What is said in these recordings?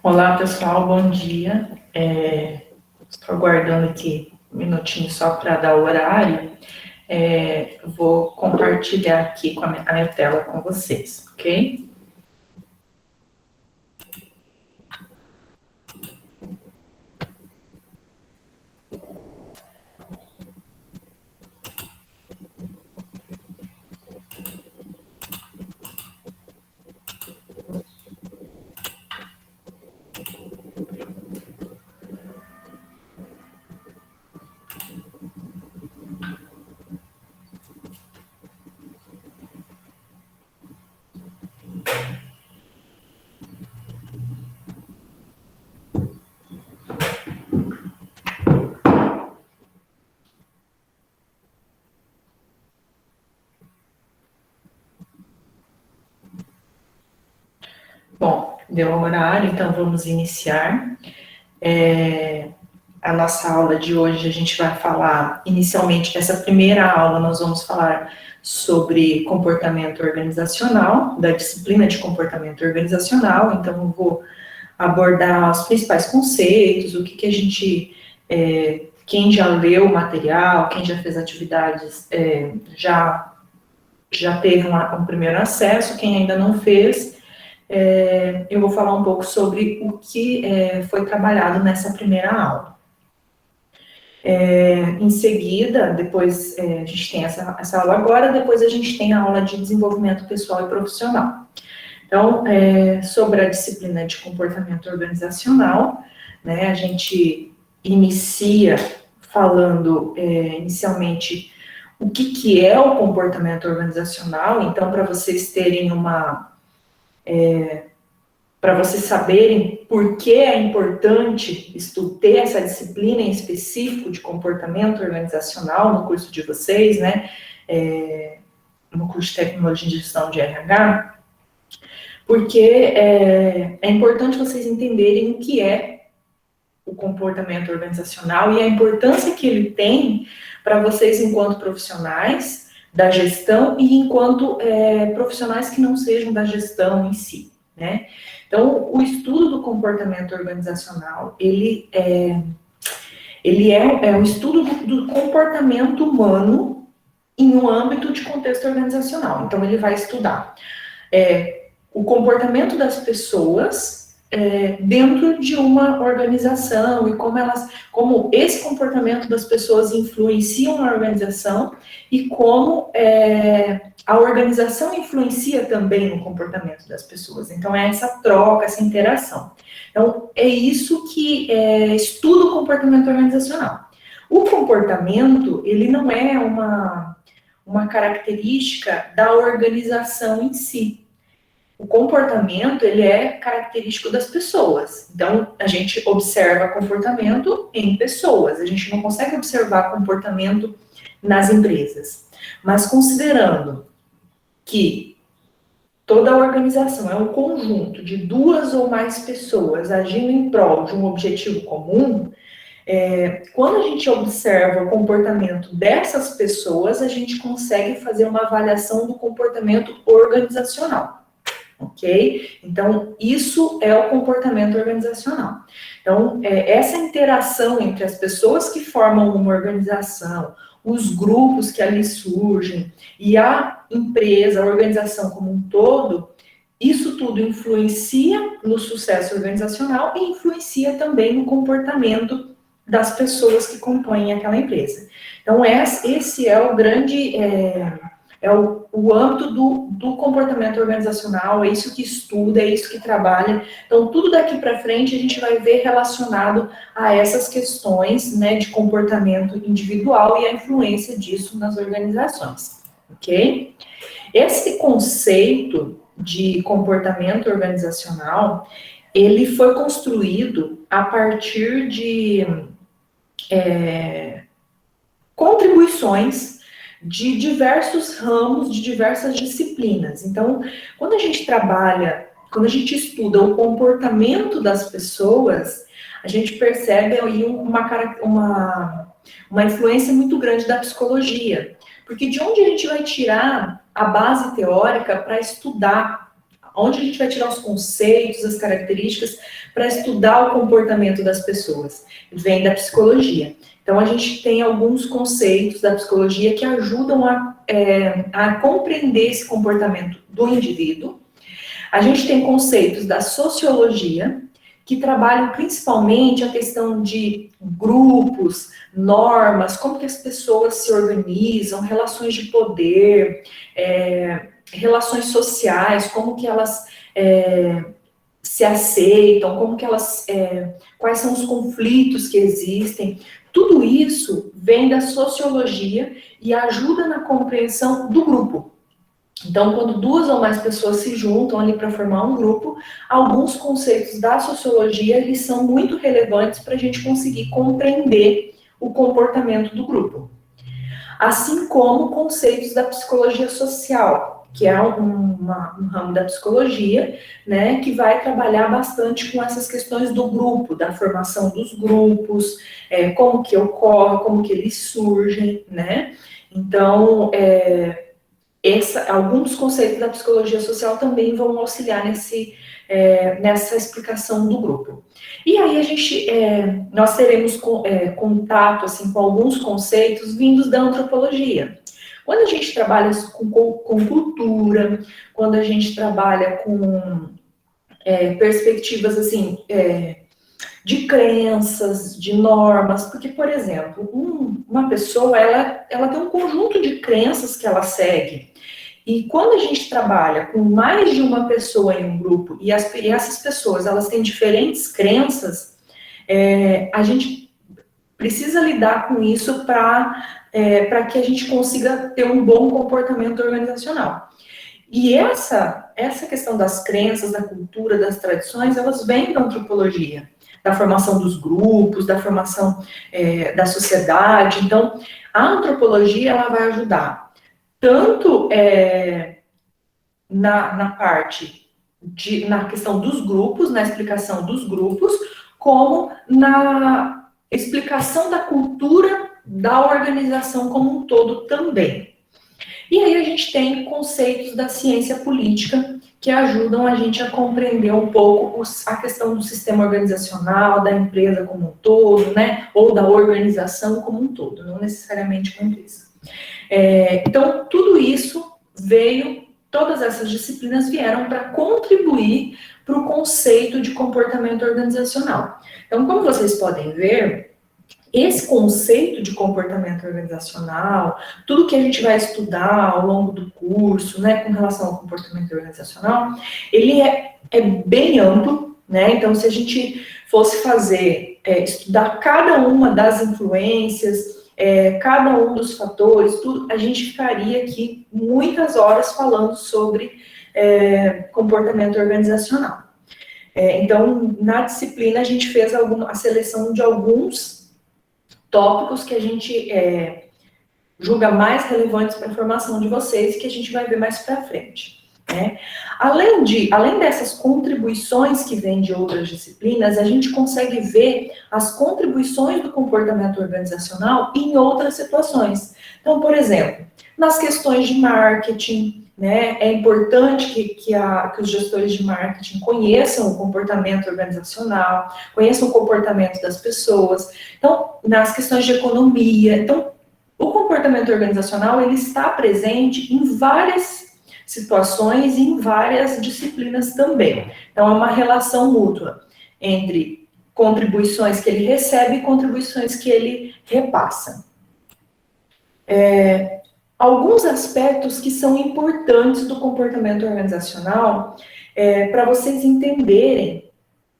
Olá, pessoal, bom dia. Estou aguardando aqui um minutinho só para dar o horário. Vou compartilhar aqui com a minha tela com vocês, ok? Bom, deu o horário, então vamos iniciar. A nossa aula de hoje, a gente vai falar, inicialmente, nessa primeira aula, nós vamos falar sobre comportamento organizacional, da disciplina de comportamento organizacional. Então, eu vou abordar os principais conceitos, o que a gente, quem já leu o material, quem já fez atividades, já teve um primeiro acesso, quem ainda não fez, eu vou falar um pouco sobre o que foi trabalhado nessa primeira aula. Em seguida, depois a gente tem essa aula agora, depois a gente tem a aula de desenvolvimento pessoal e profissional. Então, sobre a disciplina de comportamento organizacional, né, a gente inicia falando inicialmente o que é o comportamento organizacional. Então, para vocês terem para vocês saberem por que é importante ter essa disciplina em específico de comportamento organizacional no curso de vocês, né, no curso de tecnologia de gestão de RH, porque é importante vocês entenderem o que é o comportamento organizacional e a importância que ele tem para vocês enquanto profissionais da gestão e enquanto profissionais que não sejam da gestão em si, né? Então, o estudo do comportamento organizacional, ele é o estudo do comportamento humano em um âmbito de contexto organizacional. Então, ele vai estudar o comportamento das pessoas dentro de uma organização e como esse comportamento das pessoas influencia a organização e como a organização influencia também no comportamento das pessoas. Então, é essa troca, essa interação. Então, é isso que estuda o comportamento organizacional. O comportamento, ele não é uma característica da organização em si. O comportamento, ele é característico das pessoas. Então, a gente observa comportamento em pessoas. A gente não consegue observar comportamento nas empresas. Mas considerando que toda a organização é um conjunto de duas ou mais pessoas agindo em prol de um objetivo comum, quando a gente observa o comportamento dessas pessoas, a gente consegue fazer uma avaliação do comportamento organizacional. Ok? Então, isso é o comportamento organizacional. Então, essa interação entre as pessoas que formam uma organização, os grupos que ali surgem, e a empresa, a organização como um todo, isso tudo influencia no sucesso organizacional e influencia também no comportamento das pessoas que compõem aquela empresa. Então, esse é o grande... o âmbito do comportamento organizacional, é isso que estuda, é isso que trabalha. Então, tudo daqui para frente a gente vai ver relacionado a essas questões, né, de comportamento individual e a influência disso nas organizações, ok? Esse conceito de comportamento organizacional, ele foi construído a partir de contribuições de diversos ramos, de diversas disciplinas. Então, quando a gente trabalha, quando a gente estuda o comportamento das pessoas, a gente percebe aí uma influência muito grande da psicologia. Porque de onde a gente vai tirar a base teórica para estudar Onde a gente vai tirar os conceitos, as características para estudar o comportamento das pessoas? Vem da psicologia. Então, a gente tem alguns conceitos da psicologia que ajudam a compreender esse comportamento do indivíduo. A gente tem conceitos da sociologia, que trabalham principalmente a questão de grupos, normas, como que as pessoas se organizam, relações de poder, relações sociais, como que elas se aceitam, como que elas, quais são os conflitos que existem. Tudo isso vem da sociologia e ajuda na compreensão do grupo. Então, quando 2 ou mais pessoas se juntam ali para formar um grupo, alguns conceitos da sociologia, eles são muito relevantes para a gente conseguir compreender o comportamento do grupo. Assim como conceitos da psicologia social, que é um ramo da psicologia, né, que vai trabalhar bastante com essas questões do grupo, da formação dos grupos, como que ocorre, como que eles surgem, né? Então, alguns conceitos da psicologia social também vão auxiliar nessa explicação do grupo. E aí nós teremos contato assim, com alguns conceitos vindos da antropologia. Quando a gente trabalha com cultura, quando a gente trabalha com perspectivas assim, de crenças, de normas, porque, por exemplo, uma pessoa, ela tem um conjunto de crenças que ela segue, e quando a gente trabalha com mais de uma pessoa em um grupo, e essas pessoas, elas têm diferentes crenças, a gente precisa lidar com isso para que a gente consiga ter um bom comportamento organizacional. E essa questão das crenças, da cultura, das tradições, elas vêm da antropologia, da formação dos grupos, da formação da sociedade. Então, a antropologia, ela vai ajudar tanto na questão dos grupos, na explicação dos grupos, como na explicação da cultura da organização como um todo também. E aí a gente tem conceitos da ciência política que ajudam a gente a compreender um pouco a questão do sistema organizacional, da empresa como um todo, né? Ou da organização como um todo, não necessariamente uma empresa. Então, tudo isso todas essas disciplinas vieram para contribuir para o conceito de comportamento organizacional. Então, como vocês podem ver, esse conceito de comportamento organizacional, tudo que a gente vai estudar ao longo do curso, né, com relação ao comportamento organizacional, ele é bem amplo, né? Então, se a gente fosse estudar cada uma das influências, cada um dos fatores, tudo, a gente ficaria aqui muitas horas falando sobre comportamento organizacional. Então, na disciplina, a gente fez a seleção de alguns tópicos que a gente julga mais relevantes para a formação de vocês e que a gente vai ver mais para frente. Né? Além dessas contribuições que vêm de outras disciplinas, a gente consegue ver as contribuições do comportamento organizacional em outras situações. Então, por exemplo, nas questões de marketing, né, é importante que os gestores de marketing conheçam o comportamento organizacional, conheçam o comportamento das pessoas. Então, nas questões de economia, então, o comportamento organizacional, ele está presente em várias situações e em várias disciplinas também. Então, é uma relação mútua entre contribuições que ele recebe e contribuições que ele repassa. Alguns aspectos que são importantes do comportamento organizacional para vocês entenderem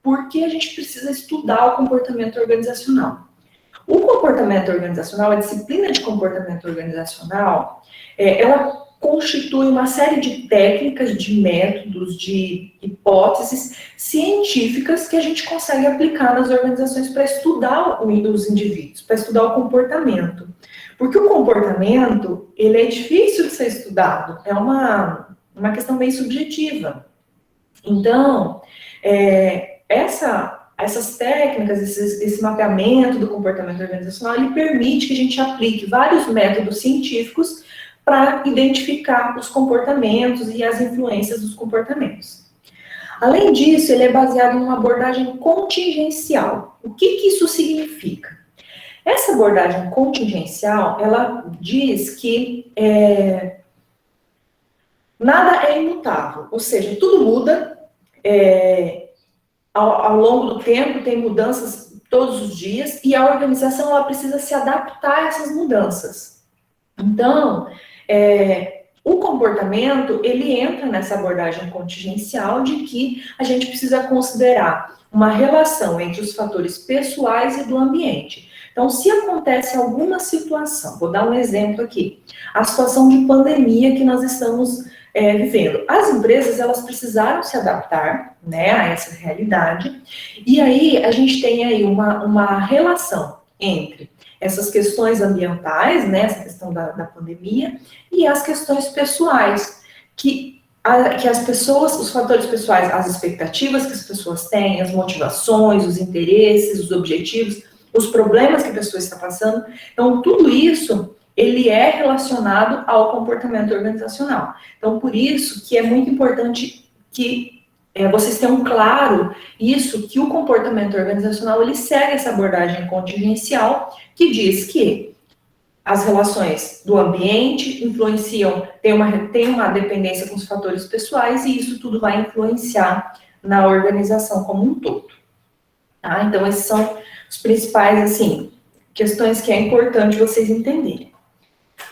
por que a gente precisa estudar o comportamento organizacional. O comportamento organizacional, a disciplina de comportamento organizacional, ela constitui uma série de técnicas, de métodos, de hipóteses científicas que a gente consegue aplicar nas organizações para estudar os indivíduos, para estudar o comportamento. Porque o comportamento, ele é difícil de ser estudado, é uma questão bem subjetiva. Então, essas técnicas, esse mapeamento do comportamento organizacional, ele permite que a gente aplique vários métodos científicos para identificar os comportamentos e as influências dos comportamentos. Além disso, ele é baseado em uma abordagem contingencial. O que isso significa? Essa abordagem contingencial, ela diz que nada é imutável, ou seja, tudo muda ao longo do tempo, tem mudanças todos os dias, e a organização ela precisa se adaptar a essas mudanças. Então, o comportamento, ele entra nessa abordagem contingencial de que a gente precisa considerar uma relação entre os fatores pessoais e do ambiente. Então, se acontece alguma situação, vou dar um exemplo aqui, a situação de pandemia que nós estamos vivendo. As empresas, elas precisaram se adaptar, né, a essa realidade, e aí a gente tem aí uma relação entre essas questões ambientais, né, essa questão da pandemia, e as questões pessoais, que as pessoas, os fatores pessoais, as expectativas que as pessoas têm, as motivações, os interesses, os objetivos, os problemas que a pessoa está passando. Então, tudo isso, ele é relacionado ao comportamento organizacional. Então, por isso que é muito importante que vocês tenham claro isso, que o comportamento organizacional, ele segue essa abordagem contingencial, que diz que as relações do ambiente influenciam, tem uma dependência com os fatores pessoais, e isso tudo vai influenciar na organização como um todo. Tá? Então, esses são os principais, assim, questões que é importante vocês entenderem.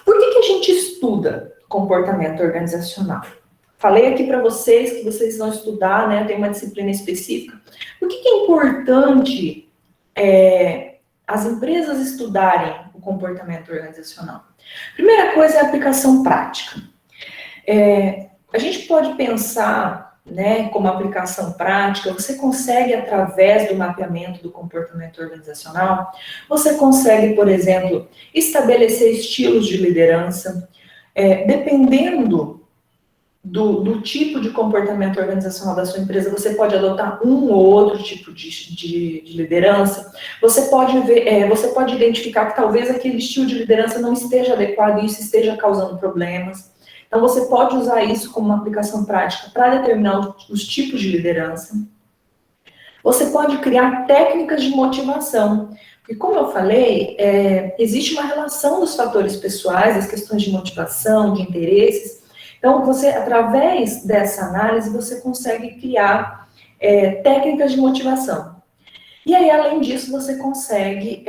Por que a gente estuda comportamento organizacional? Falei aqui para vocês que vocês vão estudar, né? Tem uma disciplina específica. Por que é importante as empresas estudarem o comportamento organizacional? Primeira coisa é a aplicação prática. A gente pode pensar, né, como aplicação prática, você consegue, através do mapeamento do comportamento organizacional, você consegue, por exemplo, estabelecer estilos de liderança, dependendo do tipo de comportamento organizacional da sua empresa, você pode adotar um ou outro tipo de liderança. Você pode identificar que talvez aquele estilo de liderança não esteja adequado e isso esteja causando problemas. Então, você pode usar isso como uma aplicação prática para determinar os tipos de liderança. Você pode criar técnicas de motivação. E como eu falei, existe uma relação dos fatores pessoais, das questões de motivação, de interesses. Então, através dessa análise, você consegue criar técnicas de motivação. E aí, além disso, você consegue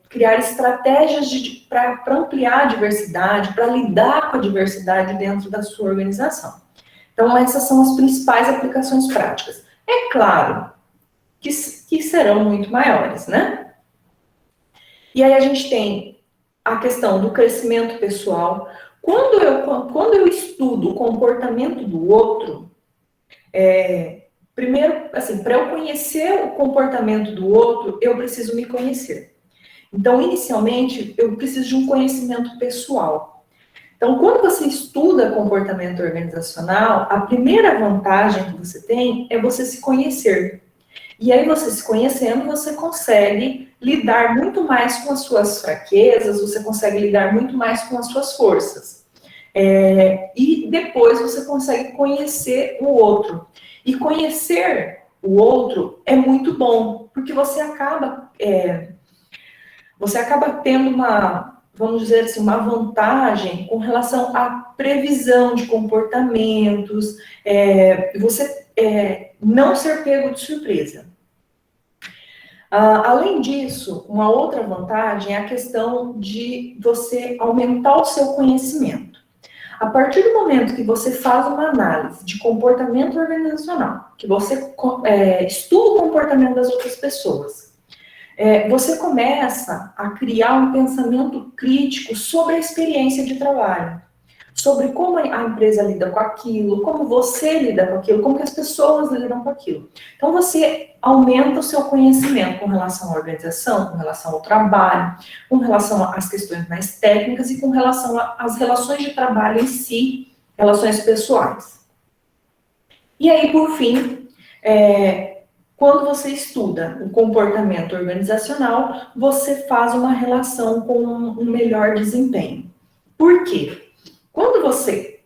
criar estratégias para ampliar a diversidade, para lidar com a diversidade dentro da sua organização. Então, essas são as principais aplicações práticas. É claro que serão muito maiores, né? E aí a gente tem a questão do crescimento pessoal. Quando eu estudo o comportamento do outro, primeiro, assim, para eu conhecer o comportamento do outro, eu preciso me conhecer. Então, inicialmente, eu preciso de um conhecimento pessoal. Então, quando você estuda comportamento organizacional, a primeira vantagem que você tem é você se conhecer. E aí, você se conhecendo, você consegue lidar muito mais com as suas fraquezas, você consegue lidar muito mais com as suas forças. E depois você consegue conhecer o outro. E conhecer o outro é muito bom, porque você acaba tendo vamos dizer assim, uma vantagem com relação à previsão de comportamentos, você não ser pego de surpresa. Além disso, uma outra vantagem é a questão de você aumentar o seu conhecimento. A partir do momento que você faz uma análise de comportamento organizacional, que você estuda o comportamento das outras pessoas, você começa a criar um pensamento crítico sobre a experiência de trabalho, sobre como a empresa lida com aquilo, como você lida com aquilo, como que as pessoas lidam com aquilo. Então, você aumenta o seu conhecimento com relação à organização, com relação ao trabalho, com relação às questões mais técnicas e com relação às relações de trabalho em si, relações pessoais. E aí, por fim, quando você estuda o comportamento organizacional, você faz uma relação com um melhor desempenho. Por quê? Quando você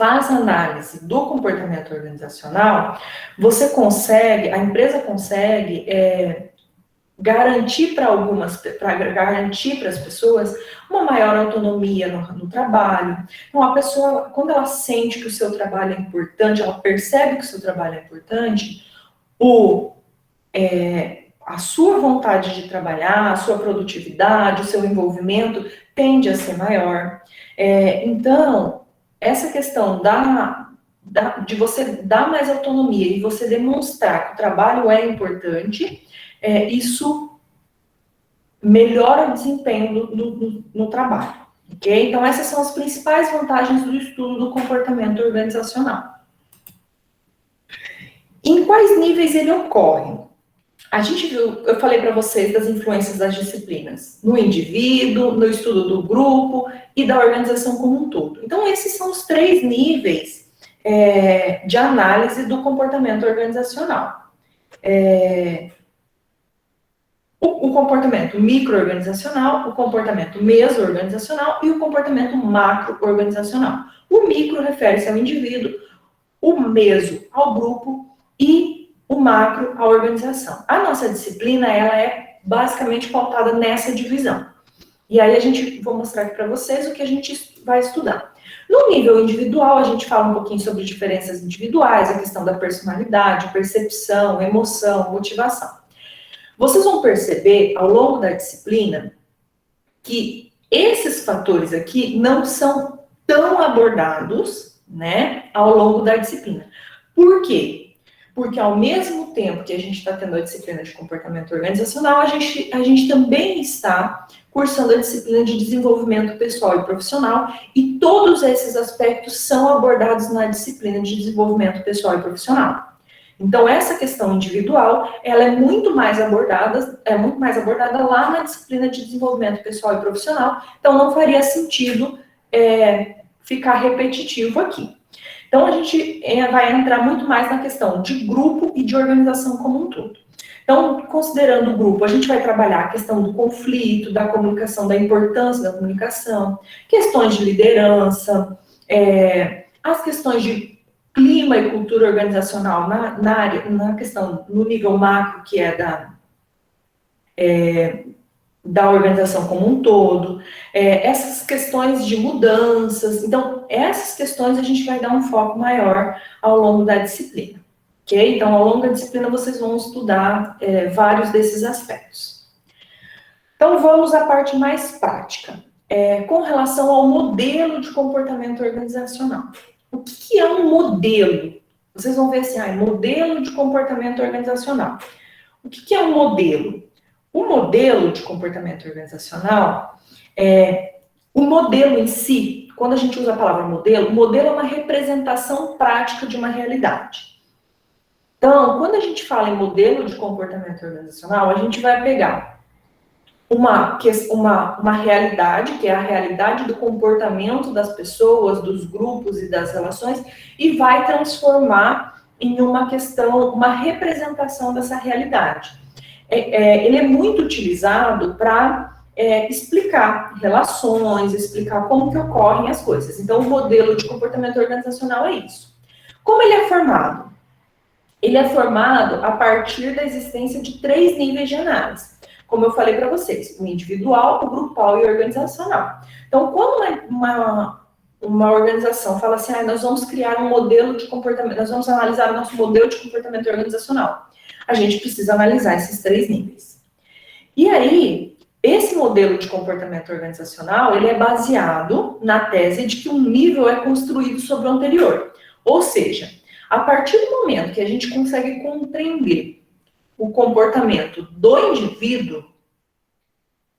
faz análise do comportamento organizacional, a empresa consegue garantir para as pessoas uma maior autonomia no trabalho. Então, a pessoa, quando ela sente que o seu trabalho é importante, ela percebe que o seu trabalho é importante, a sua vontade de trabalhar, a sua produtividade, o seu envolvimento tende a ser maior. Então, essa questão de você dar mais autonomia e você demonstrar que o trabalho é importante, isso melhora o desempenho no trabalho, ok? Então, essas são as principais vantagens do estudo do comportamento organizacional. Em quais níveis ele ocorre? A gente viu, eu falei para vocês das influências das disciplinas, no indivíduo, no estudo do grupo e da organização como um todo. Então, esses são os 3 níveis de análise do comportamento organizacional. O comportamento micro-organizacional, o comportamento meso-organizacional e o comportamento macro-organizacional. O micro refere-se ao indivíduo, o meso ao grupo e o macro à organização. A nossa disciplina, ela é basicamente pautada nessa divisão. E aí vou mostrar aqui para vocês o que a gente vai estudar. No nível individual, a gente fala um pouquinho sobre diferenças individuais, a questão da personalidade, percepção, emoção, motivação. Vocês vão perceber, ao longo da disciplina, que esses fatores aqui não são tão abordados, né, ao longo da disciplina. Por quê? Porque ao mesmo tempo que a gente está tendo a disciplina de comportamento organizacional, a gente também está cursando a disciplina de desenvolvimento pessoal e profissional, e todos esses aspectos são abordados na disciplina de desenvolvimento pessoal e profissional. Então, essa questão individual, ela é muito mais abordada lá na disciplina de desenvolvimento pessoal e profissional, então não faria sentido ficar repetitivo aqui. Então, a gente vai entrar muito mais na questão de grupo e de organização como um todo. Então, considerando o grupo, a gente vai trabalhar a questão do conflito, da comunicação, da importância da comunicação, questões de liderança, as questões de clima e cultura organizacional na questão, no nível macro, que é da organização como um todo, essas questões de mudanças. Então, essas questões a gente vai dar um foco maior ao longo da disciplina, ok? Então, ao longo da disciplina, vocês vão estudar vários desses aspectos. Então, vamos à parte mais prática, com relação ao modelo de comportamento organizacional. O que é um modelo? Vocês vão ver assim, modelo de comportamento organizacional. O que é um modelo? O modelo de comportamento organizacional, o modelo em si, quando a gente usa a palavra modelo, o modelo é uma representação prática de uma realidade. Então, quando a gente fala em modelo de comportamento organizacional, a gente vai pegar uma realidade, que é a realidade do comportamento das pessoas, dos grupos e das relações, e vai transformar em uma representação dessa realidade. Ele é muito utilizado para explicar relações, explicar como que ocorrem as coisas. Então, o modelo de comportamento organizacional é isso. Como ele é formado? Ele é formado a partir da existência de 3 níveis de análise. Como eu falei para vocês, o individual, o grupal e o organizacional. Então, quando uma organização fala assim, nós vamos criar um modelo de comportamento, nós vamos analisar o nosso modelo de comportamento organizacional, a gente precisa analisar esses 3 níveis. E aí, esse modelo de comportamento organizacional, ele é baseado na tese de que um nível é construído sobre o anterior. Ou seja, a partir do momento que a gente consegue compreender o comportamento do indivíduo,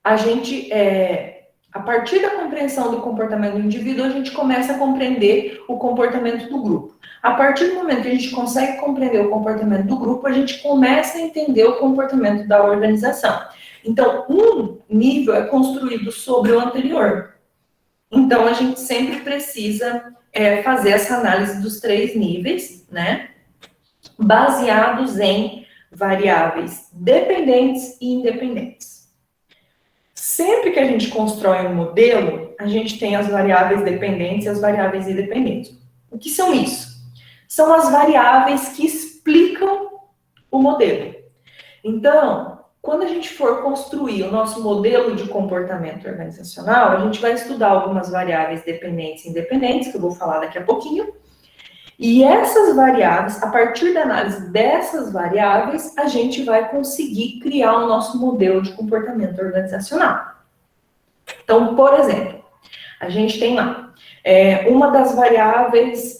a partir da compreensão do comportamento do indivíduo, a gente começa a compreender o comportamento do grupo. A partir do momento que a gente consegue compreender o comportamento do grupo, a gente começa a entender o comportamento da organização. Então, um nível é construído sobre o anterior. Então, a gente sempre precisa fazer essa análise dos 3 níveis, né? Baseados em variáveis dependentes e independentes. Sempre que a gente constrói um modelo, a gente tem as variáveis dependentes e as variáveis independentes. O que são isso? São as variáveis que explicam o modelo. Então, quando a gente for construir o nosso modelo de comportamento organizacional, a gente vai estudar algumas variáveis dependentes e independentes, que eu vou falar daqui a pouquinho. E essas variáveis, a partir da análise dessas variáveis, a gente vai conseguir criar o nosso modelo de comportamento organizacional. Então, por exemplo, a gente tem lá uma das variáveis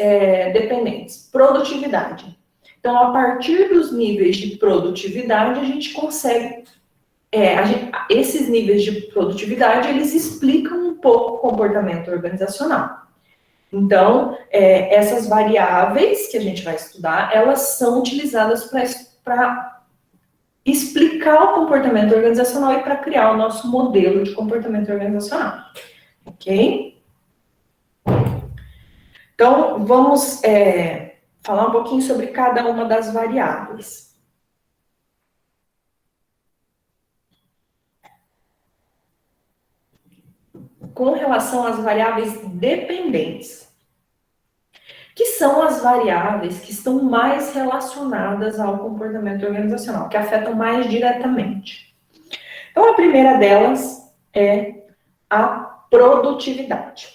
dependentes, produtividade. Então, a partir dos níveis de produtividade, a gente consegue... esses níveis de produtividade, eles explicam um pouco o comportamento organizacional. Então, essas variáveis que a gente vai estudar, elas são utilizadas para explicar o comportamento organizacional e para criar o nosso modelo de comportamento organizacional. Ok? Então, vamos falar um pouquinho sobre cada uma das variáveis. Com relação às variáveis dependentes, que são as variáveis que estão mais relacionadas ao comportamento organizacional, que afetam mais diretamente. Então, a primeira delas é a produtividade.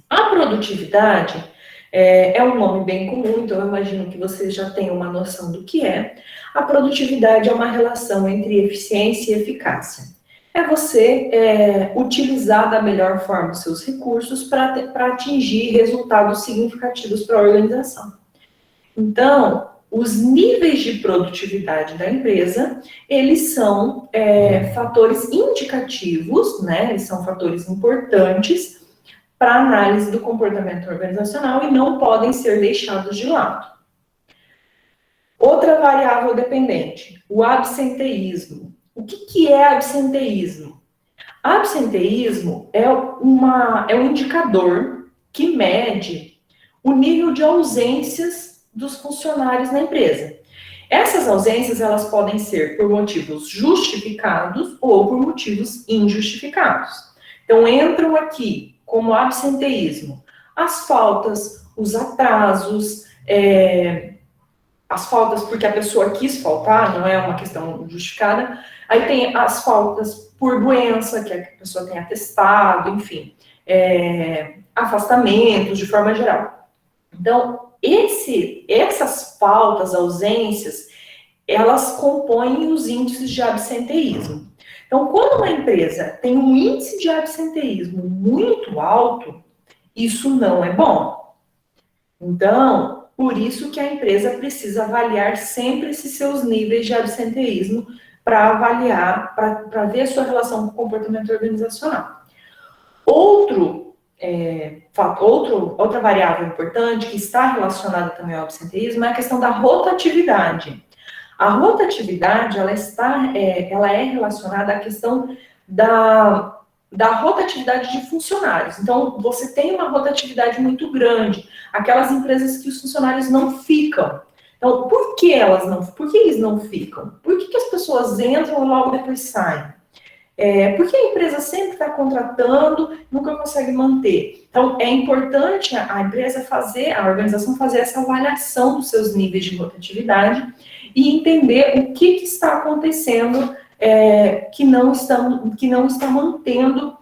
A produtividade é um nome bem comum, então eu imagino que vocês já tenham uma noção do que é. A produtividade é uma relação entre eficiência e eficácia. É você utilizar da melhor forma os seus recursos para atingir resultados significativos para a organização. Então, os níveis de produtividade da empresa, eles são fatores indicativos, né? Eles são fatores importantes para a análise do comportamento organizacional e não podem ser deixados de lado. Outra variável dependente, o absenteísmo. O que é absenteísmo? Absenteísmo é um indicador que mede o nível de ausências dos funcionários na empresa. Essas ausências, elas podem ser por motivos justificados ou por motivos injustificados. Então, entram aqui como absenteísmo as faltas, os atrasos, as faltas porque a pessoa quis faltar, não é uma questão justificada. Aí tem as faltas por doença, que a pessoa tem atestado, enfim, afastamentos de forma geral. Então, essas faltas, ausências, elas compõem os índices de absenteísmo. Então, quando uma empresa tem um índice de absenteísmo muito alto, isso não é bom. Então, por isso que a empresa precisa avaliar sempre esses seus níveis de absenteísmo para avaliar, para ver a sua relação com o comportamento organizacional. Outra variável importante que está relacionada também ao absenteísmo é a questão da rotatividade. A rotatividade, ela é relacionada à questão da rotatividade de funcionários. Então, você tem uma rotatividade muito grande, aquelas empresas que os funcionários não ficam. Então, por que eles não ficam? Por que as pessoas entram e logo depois saem? Porque a empresa sempre está contratando, nunca consegue manter. Então, é importante a empresa a organização fazer essa avaliação dos seus níveis de rotatividade e entender o que está acontecendo que não está mantendo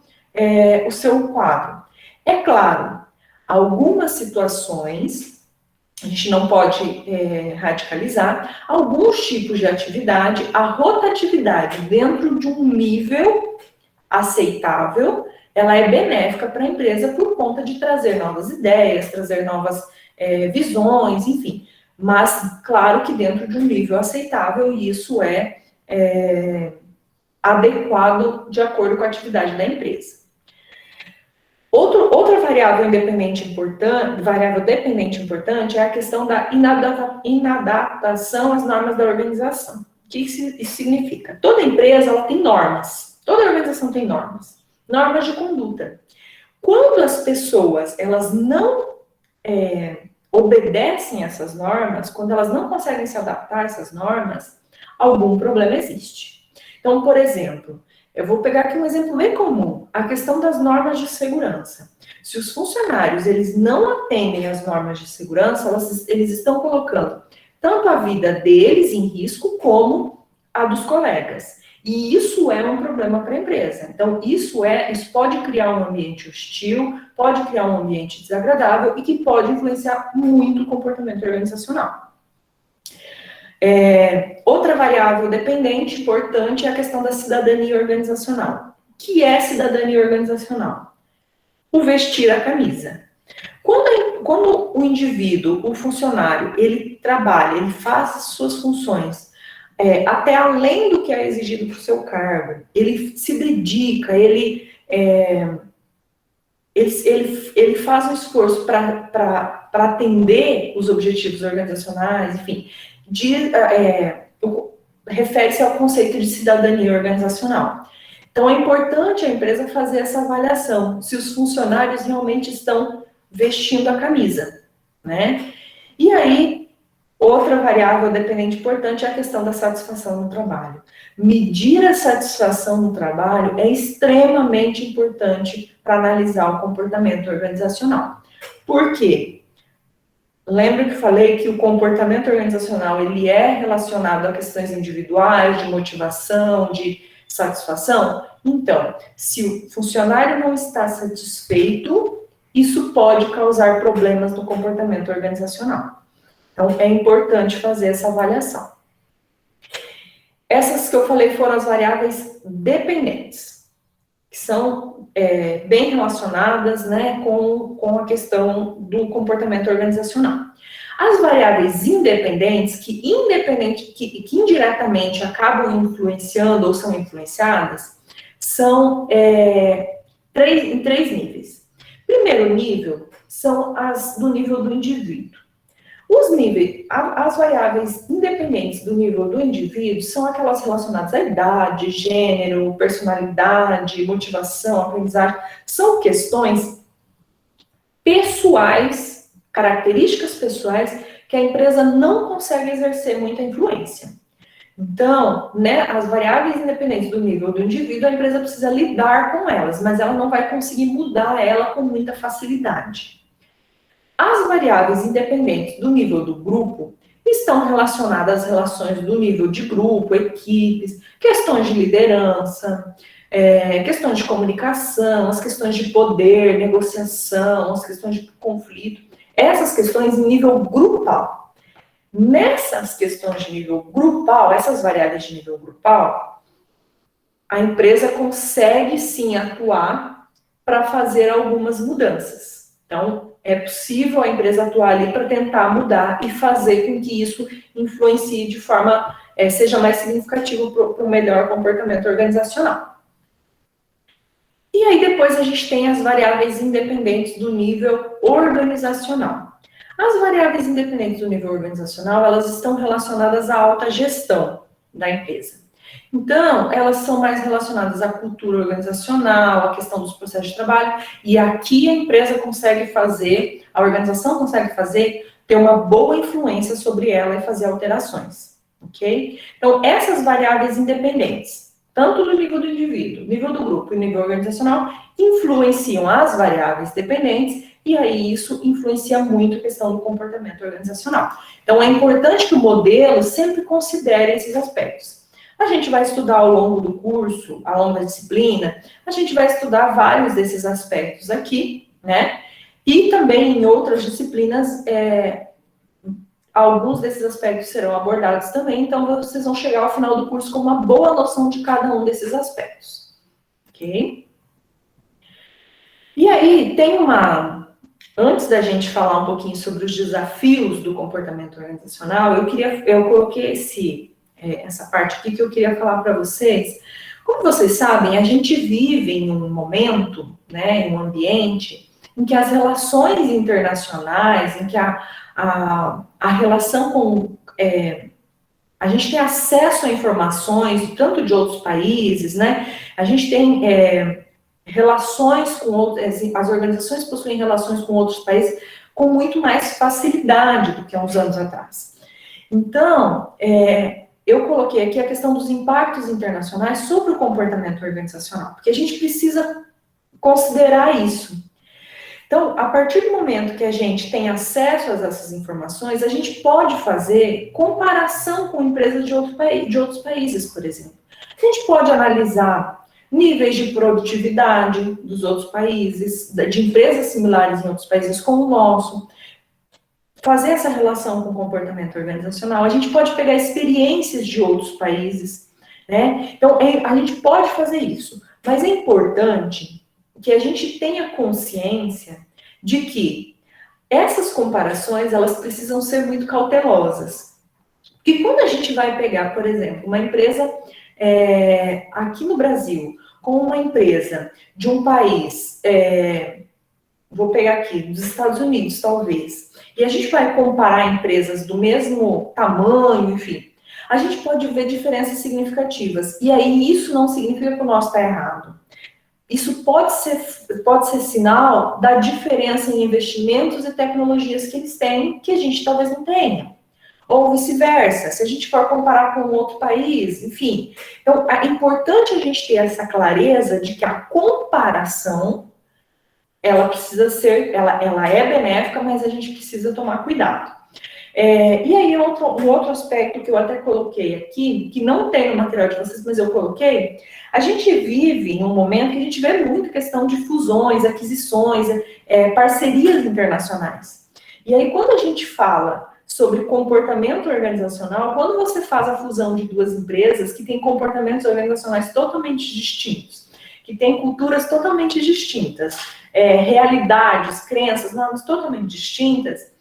o seu quadro. É claro, algumas situações, a gente não pode radicalizar, alguns tipos de atividade, a rotatividade dentro de um nível aceitável, ela é benéfica para a empresa por conta de trazer novas ideias, trazer novas visões, enfim. Mas, claro que dentro de um nível aceitável, e isso é adequado de acordo com a atividade da empresa. Outra variável dependente importante é a questão da inadaptação às normas da organização. O que isso significa? Toda empresa ela tem normas, toda organização tem normas de conduta. Quando as pessoas elas não obedecem essas normas, quando elas não conseguem se adaptar a essas normas, algum problema existe. Então, por exemplo, Eu vou pegar aqui um exemplo bem comum, a questão das normas de segurança. Se os funcionários eles não atendem às normas de segurança, eles estão colocando tanto a vida deles em risco, como a dos colegas. E isso é um problema para a empresa. Então, isso pode criar um ambiente hostil, pode criar um ambiente desagradável e que pode influenciar muito o comportamento organizacional. Outra variável dependente, importante, é a questão da cidadania organizacional. O que é cidadania organizacional? O vestir a camisa. Quando o indivíduo, o funcionário, ele trabalha, ele faz as suas funções, até além do que é exigido para o seu cargo, ele se dedica, ele faz um esforço para atender os objetivos organizacionais, enfim, refere-se ao conceito de cidadania organizacional. Então, é importante a empresa fazer essa avaliação, se os funcionários realmente estão vestindo a camisa, né? E aí, outra variável dependente importante é a questão da satisfação no trabalho. Medir a satisfação no trabalho é extremamente importante para analisar o comportamento organizacional. Por quê? Lembra que falei que o comportamento organizacional ele é relacionado a questões individuais, de motivação, de satisfação? Então, se o funcionário não está satisfeito, isso pode causar problemas no comportamento organizacional. Então, é importante fazer essa avaliação. Essas que eu falei foram as variáveis dependentes, que são bem relacionadas, né, com a questão do comportamento organizacional. As variáveis independentes, que indiretamente acabam influenciando ou são influenciadas, são em três níveis. Primeiro nível são as do nível do indivíduo. As variáveis independentes do nível do indivíduo são aquelas relacionadas à idade, gênero, personalidade, motivação, aprendizagem. São questões pessoais, características pessoais, que a empresa não consegue exercer muita influência. Então, né, as variáveis independentes do nível do indivíduo, a empresa precisa lidar com elas, mas ela não vai conseguir mudar ela com muita facilidade. As variáveis independentes do nível do grupo estão relacionadas às relações do nível de grupo, equipes, questões de liderança, questões de comunicação, as questões de poder, negociação, as questões de conflito. Essas questões em nível grupal. Nessas questões de nível grupal, essas variáveis de nível grupal, a empresa consegue sim atuar para fazer algumas mudanças. Então, é possível a empresa atuar ali para tentar mudar e fazer com que isso influencie de forma, seja mais significativo para o melhor comportamento organizacional. E aí depois a gente tem as variáveis independentes do nível organizacional. As variáveis independentes do nível organizacional, elas estão relacionadas à alta gestão da empresa. Então, elas são mais relacionadas à cultura organizacional, à questão dos processos de trabalho, e aqui a empresa consegue fazer, a organização consegue fazer, ter uma boa influência sobre ela e fazer alterações, ok? Então, essas variáveis independentes, tanto do nível do indivíduo, nível do grupo e nível organizacional, influenciam as variáveis dependentes, e aí isso influencia muito a questão do comportamento organizacional. Então, é importante que o modelo sempre considere esses aspectos. A gente vai estudar ao longo do curso, ao longo da disciplina, a gente vai estudar vários desses aspectos aqui, né? E também em outras disciplinas, alguns desses aspectos serão abordados também, então vocês vão chegar ao final do curso com uma boa noção de cada um desses aspectos, ok? E aí, antes da gente falar um pouquinho sobre os desafios do comportamento organizacional, eu coloquei essa parte aqui que eu queria falar para vocês. Como vocês sabem, a gente vive em um momento, né, em um ambiente em que as relações internacionais, em que a relação com... a gente tem acesso a informações, tanto de outros países, né? A gente tem relações com outros... As organizações possuem relações com outros países com muito mais facilidade do que há uns anos atrás. Então, eu coloquei aqui a questão dos impactos internacionais sobre o comportamento organizacional, porque a gente precisa considerar isso. Então, a partir do momento que a gente tem acesso a essas informações, a gente pode fazer comparação com empresas de outros países, por exemplo. A gente pode analisar níveis de produtividade dos outros países, de empresas similares em outros países como o nosso, fazer essa relação com o comportamento organizacional. A gente pode pegar experiências de outros países, né? Então, a gente pode fazer isso, mas é importante que a gente tenha consciência de que essas comparações, elas precisam ser muito cautelosas. Porque quando a gente vai pegar, por exemplo, uma empresa aqui no Brasil, com uma empresa de um país, vou pegar aqui, dos Estados Unidos, talvez, e a gente vai comparar empresas do mesmo tamanho, enfim, a gente pode ver diferenças significativas. E aí, isso não significa que o nosso está errado. Isso pode ser sinal da diferença em investimentos e tecnologias que eles têm, que a gente talvez não tenha. Ou vice-versa, se a gente for comparar com um outro país, enfim. Então, é importante a gente ter essa clareza de que a comparação, ela precisa ser, ela é benéfica, mas a gente precisa tomar cuidado. E aí, um outro aspecto que eu até coloquei aqui, que não tem no material de vocês, mas eu coloquei, a gente vive em um momento que a gente vê muito questão de fusões, aquisições, parcerias internacionais. E aí, quando a gente fala sobre comportamento organizacional, quando você faz a fusão de duas empresas que têm comportamentos organizacionais totalmente distintos, que têm culturas totalmente distintas, realidades, crenças, normas totalmente distintas,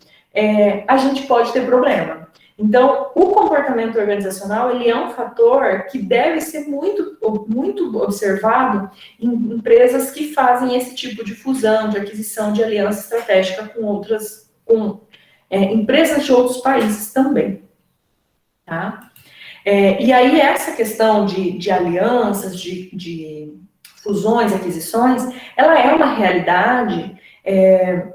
a gente pode ter problema. Então, o comportamento organizacional, ele é um fator que deve ser muito, muito observado em empresas que fazem esse tipo de fusão, de aquisição de aliança estratégica com empresas de outros países também. Tá? E aí, essa questão de alianças, de fusões, aquisições, ela é uma realidade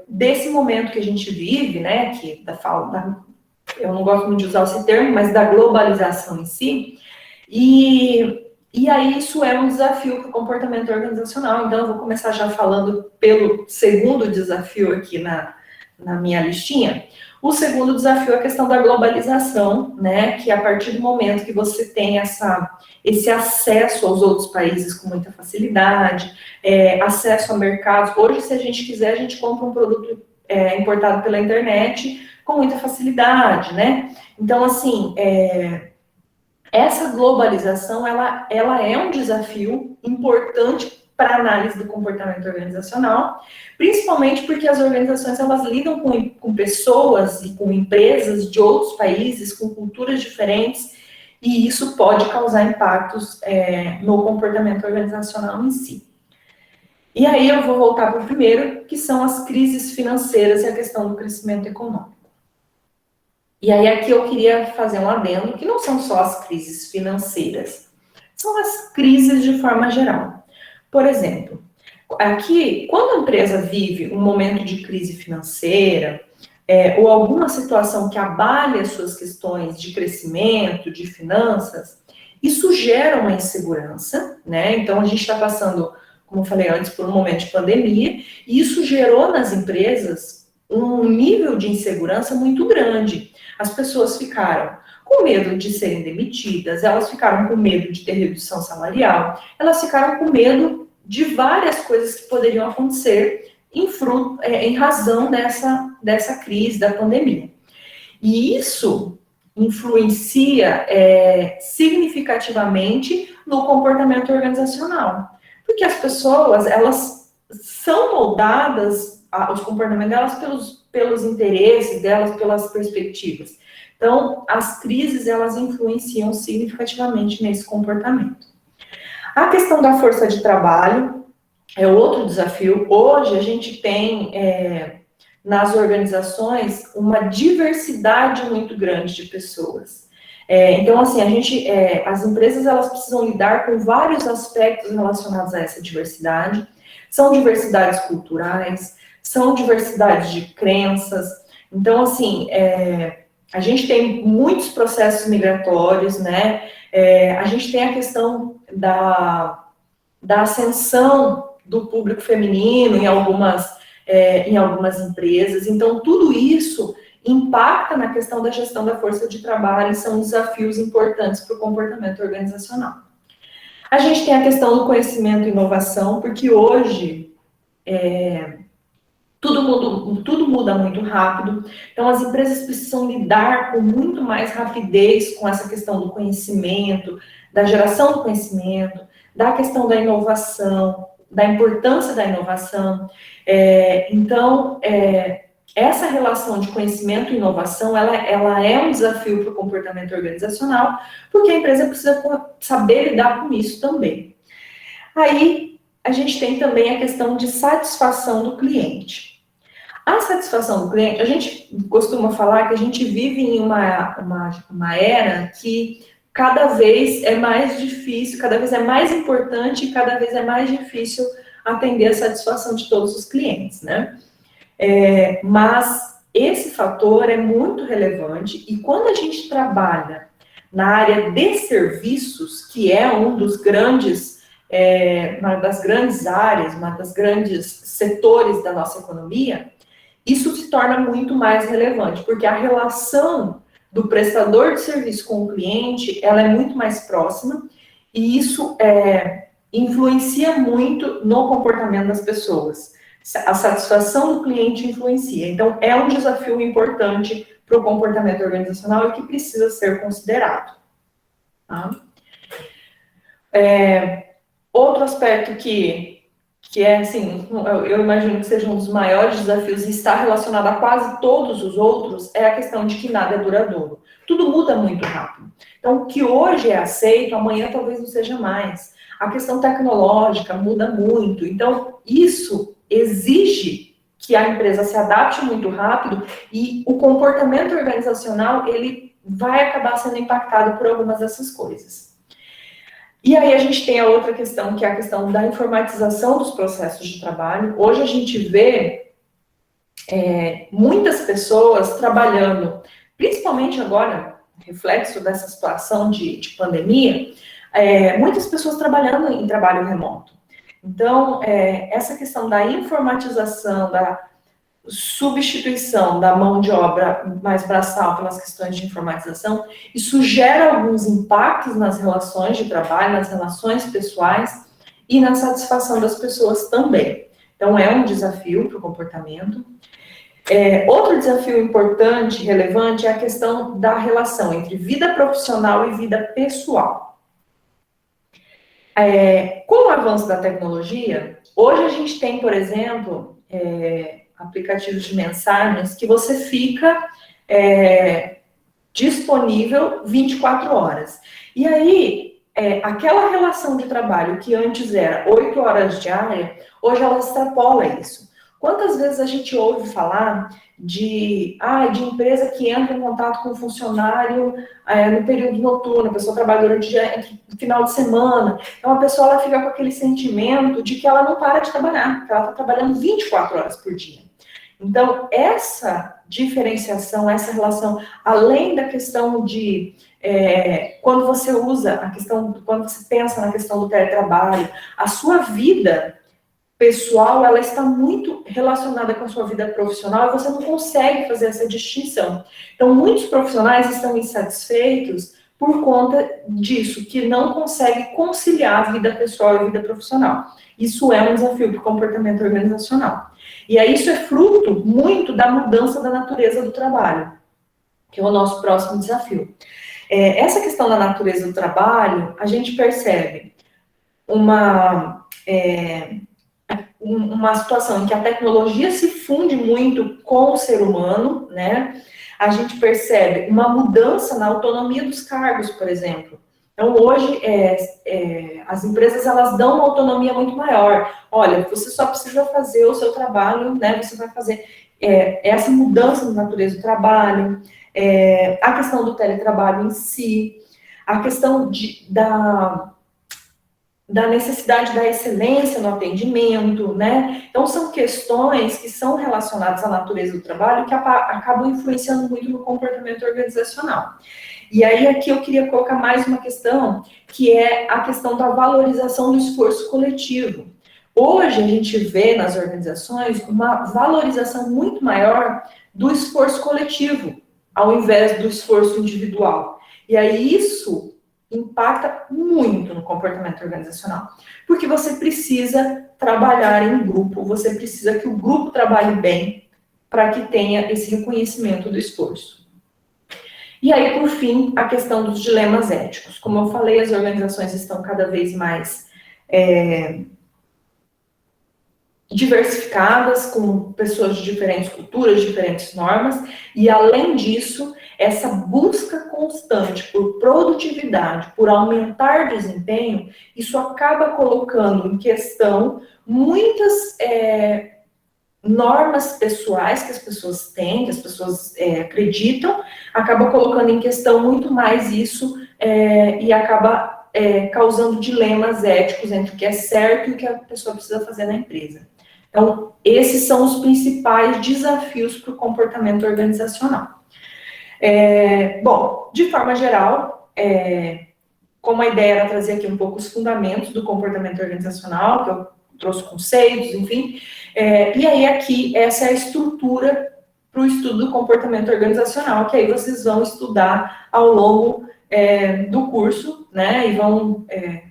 desse momento que a gente vive, né, eu não gosto muito de usar esse termo, mas da globalização em si, e aí isso é um desafio para o comportamento organizacional. Então, eu vou começar já falando pelo segundo desafio aqui na minha listinha. O segundo desafio é a questão da globalização, né, que a partir do momento que você tem esse acesso aos outros países com muita facilidade, acesso a mercados. Hoje, se a gente quiser, a gente compra um produto importado pela internet com muita facilidade, né? Então, assim, essa globalização, ela é um desafio importante para a análise do comportamento organizacional, principalmente porque as organizações, elas lidam com pessoas e com empresas de outros países, com culturas diferentes, e isso pode causar impactos no comportamento organizacional em si. E aí eu vou voltar para o primeiro, que são as crises financeiras e a questão do crescimento econômico. E aí aqui eu queria fazer um adendo, que não são só as crises financeiras, são as crises de forma geral. Por exemplo, aqui, quando a empresa vive um momento de crise financeira, ou alguma situação que abale as suas questões de crescimento, de finanças, isso gera uma insegurança, né? Então, a gente está passando, como eu falei antes, por um momento de pandemia, e isso gerou nas empresas um nível de insegurança muito grande. As pessoas ficaram com medo de serem demitidas, elas ficaram com medo de ter redução salarial, elas ficaram com medo de várias coisas que poderiam acontecer em razão dessa crise, da pandemia. E isso influencia significativamente no comportamento organizacional. Porque as pessoas, elas são moldadas, os comportamentos delas pelos interesses delas, pelas perspectivas. Então, as crises, elas influenciam significativamente nesse comportamento. A questão da força de trabalho é outro desafio. Hoje, a gente tem, nas organizações, uma diversidade muito grande de pessoas. Então, assim, as empresas, elas precisam lidar com vários aspectos relacionados a essa diversidade. São diversidades culturais, são diversidades de crenças. Então, assim, A gente tem muitos processos migratórios, né? A gente tem a questão da ascensão do público feminino em algumas empresas. Então, tudo isso impacta na questão da gestão da força de trabalho e são desafios importantes para o comportamento organizacional. A gente tem a questão do conhecimento e inovação, porque hoje tudo muda muito rápido, então as empresas precisam lidar com muito mais rapidez com essa questão do conhecimento, da geração do conhecimento, da questão da inovação, da importância da inovação. Então, essa relação de conhecimento e inovação, ela é um desafio para o comportamento organizacional, porque a empresa precisa saber lidar com isso também. Aí, a gente tem também a questão de satisfação do cliente. A satisfação do cliente, a gente costuma falar que a gente vive em uma era que cada vez é mais difícil, cada vez é mais importante e cada vez é mais difícil atender a satisfação de todos os clientes, né? Mas esse fator é muito relevante e quando a gente trabalha na área de serviços, que é uma das grandes áreas, uma das grandes setores da nossa economia, isso se torna muito mais relevante, porque a relação do prestador de serviço com o cliente, ela é muito mais próxima e isso influencia muito no comportamento das pessoas. A satisfação do cliente influencia. Então, é um desafio importante para o comportamento organizacional e que precisa ser considerado. Tá? Outro aspecto que é, assim, eu imagino que seja um dos maiores desafios e está relacionado a quase todos os outros, é a questão de que nada é duradouro. Tudo muda muito rápido. Então, o que hoje é aceito, amanhã talvez não seja mais. A questão tecnológica muda muito. Então, isso exige que a empresa se adapte muito rápido e o comportamento organizacional, ele vai acabar sendo impactado por algumas dessas coisas. E aí a gente tem a outra questão, que é a questão da informatização dos processos de trabalho. Hoje a gente vê muitas pessoas trabalhando, principalmente agora, reflexo dessa situação de pandemia, muitas pessoas trabalhando em trabalho remoto. Então, essa questão da informatização, da substituição da mão de obra mais braçal pelas questões de informatização, isso gera alguns impactos nas relações de trabalho, nas relações pessoais e na satisfação das pessoas também. Então, é um desafio para o comportamento. Outro desafio importante, relevante, é a questão da relação entre vida profissional e vida pessoal. Com o avanço da tecnologia, hoje a gente tem, por exemplo, aplicativos de mensagens que você fica disponível 24 horas. E aí, aquela relação de trabalho que antes era 8 horas diária, hoje ela extrapola isso. Quantas vezes a gente ouve falar de empresa que entra em contato com o funcionário no período noturno, a pessoa trabalha durante o dia, entre o final de semana, então a pessoa ela fica com aquele sentimento de que ela não para de trabalhar, que ela está trabalhando 24 horas por dia. Então, essa diferenciação, essa relação, além da questão de quando você quando você pensa na questão do teletrabalho, a sua vida pessoal, ela está muito relacionada com a sua vida profissional e você não consegue fazer essa distinção. Então, muitos profissionais estão insatisfeitos por conta disso, que não consegue conciliar a vida pessoal e a vida profissional. Isso é um desafio para o comportamento organizacional. E aí isso é fruto muito da mudança da natureza do trabalho, que é o nosso próximo desafio. Essa questão da natureza do trabalho, a gente percebe uma situação em que a tecnologia se funde muito com o ser humano, né? A gente percebe uma mudança na autonomia dos cargos, por exemplo. Então, hoje, as empresas, elas dão uma autonomia muito maior. Olha, você só precisa fazer o seu trabalho, né? Você vai fazer essa mudança na natureza do trabalho, a questão do teletrabalho em si, a questão da necessidade da excelência no atendimento, né? Então, são questões que são relacionadas à natureza do trabalho que acabam influenciando muito no comportamento organizacional. E aí, aqui eu queria colocar mais uma questão, que é a questão da valorização do esforço coletivo. Hoje, a gente vê nas organizações uma valorização muito maior do esforço coletivo, ao invés do esforço individual. E aí, isso impacta muito no comportamento organizacional, porque você precisa trabalhar em grupo, você precisa que o grupo trabalhe bem para que tenha esse reconhecimento do esforço. E aí, por fim, a questão dos dilemas éticos. Como eu falei, as organizações estão cada vez mais diversificadas, com pessoas de diferentes culturas, diferentes normas, e além disso, essa busca constante por produtividade, por aumentar desempenho, isso acaba colocando em questão muitas normas pessoais que as pessoas têm, que as pessoas acreditam, acaba colocando em questão muito mais isso e acaba causando dilemas éticos entre o que é certo e o que a pessoa precisa fazer na empresa. Então, esses são os principais desafios para o comportamento organizacional. Bom, de forma geral, como a ideia era trazer aqui um pouco os fundamentos do comportamento organizacional, que eu trouxe conceitos, enfim, e aí aqui, essa é a estrutura para o estudo do comportamento organizacional, que aí vocês vão estudar ao longo do curso, né, e vão,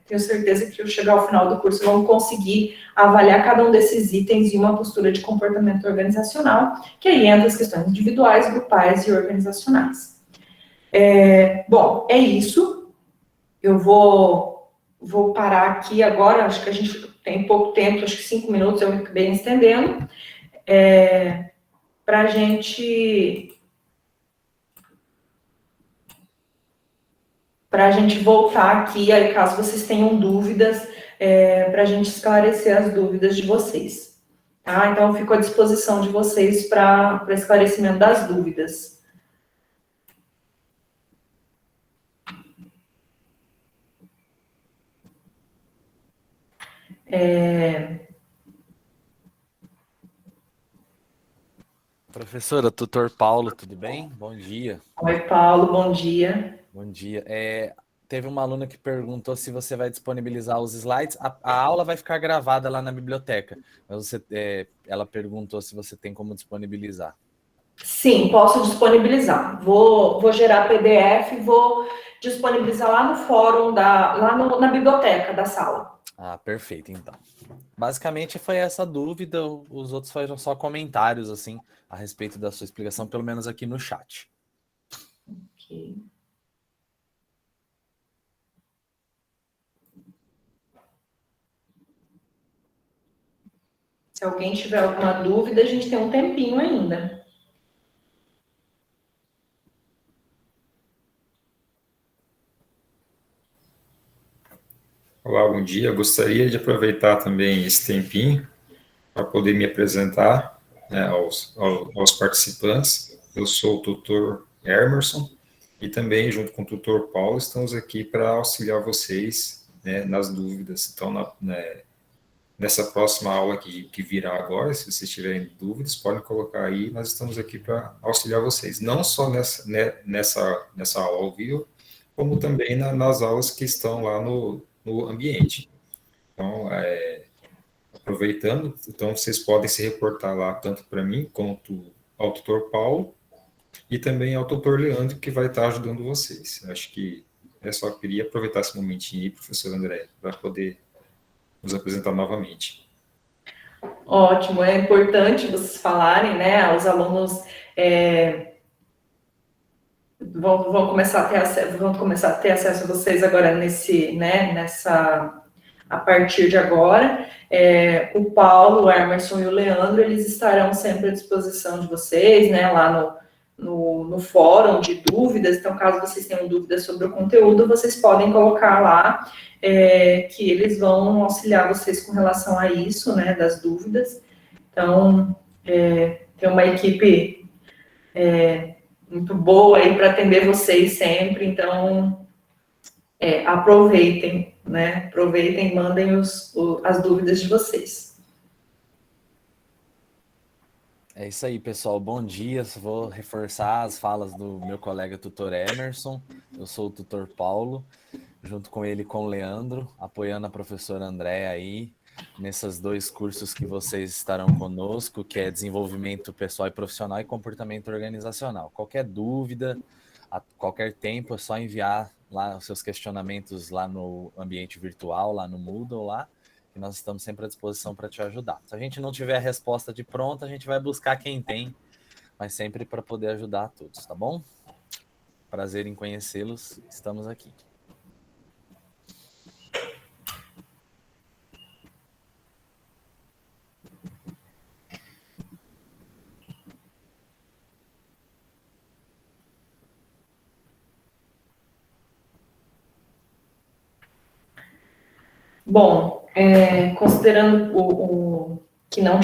tenho certeza que ao chegar ao final do curso vão conseguir avaliar cada um desses itens em uma postura de comportamento organizacional, que aí entra as questões individuais, grupais e organizacionais. Bom, é isso. Eu vou parar aqui agora, acho que a gente tem pouco tempo, acho que 5 minutos, eu acabei estendendo, para a gente voltar aqui, aí caso vocês tenham dúvidas, para a gente esclarecer as dúvidas de vocês. Tá? Então, eu fico à disposição de vocês para esclarecimento das dúvidas. Professora, tutor Paulo, tudo bem? Bom dia. Oi, Paulo, bom dia. Bom dia. Teve uma aluna que perguntou se você vai disponibilizar os slides. A aula vai ficar gravada lá na biblioteca, mas ela perguntou se você tem como disponibilizar. Sim, posso disponibilizar. Vou gerar PDF e vou disponibilizar lá no fórum, na biblioteca da sala. Ah, perfeito, então. Basicamente foi essa dúvida, os outros foram só comentários, assim, a respeito da sua explicação, pelo menos aqui no chat. Ok. Se alguém tiver alguma dúvida, a gente tem um tempinho ainda. Olá, bom dia. Eu gostaria de aproveitar também esse tempinho para poder me apresentar, né, aos participantes. Eu sou o tutor Emerson e também, junto com o tutor Paulo, estamos aqui para auxiliar vocês, né, nas dúvidas. Então, nessa próxima aula que virá agora, se vocês tiverem dúvidas, podem colocar aí. Nós estamos aqui para auxiliar vocês, não só nessa aula ao vivo, como também nas aulas que estão lá no ambiente. Então, aproveitando, então vocês podem se reportar lá tanto para mim quanto ao tutor Paulo e também ao tutor Leandro, que vai estar ajudando vocês. Acho que eu só queria aproveitar esse momentinho aí, professor André, para poder nos apresentar novamente. Ótimo, é importante vocês falarem, né? Os alunos vão começar a ter acesso a vocês agora a partir de agora. O Paulo, o Emerson e o Leandro, eles estarão sempre à disposição de vocês, né? Lá no fórum de dúvidas. Então, caso vocês tenham dúvidas sobre o conteúdo, vocês podem colocar lá, que eles vão auxiliar vocês com relação a isso, né? Das dúvidas. Então, tem uma equipe muito boa aí para atender vocês sempre, então aproveitem, né? Aproveitem e mandem as dúvidas de vocês. É isso aí, pessoal. Bom dia. Vou reforçar as falas do meu colega tutor Emerson. Eu sou o tutor Paulo, junto com ele com o Leandro, apoiando a professora Andréa aí, nesses 2 cursos que vocês estarão conosco, que é desenvolvimento pessoal e profissional e comportamento organizacional. Qualquer dúvida, a qualquer tempo, é só enviar lá os seus questionamentos lá no ambiente virtual, lá no Moodle, lá, que nós estamos sempre à disposição para te ajudar. Se a gente não tiver a resposta de pronta, a gente vai buscar quem tem, mas sempre para poder ajudar a todos, tá bom? Prazer em conhecê-los, estamos aqui. Bom, considerando que não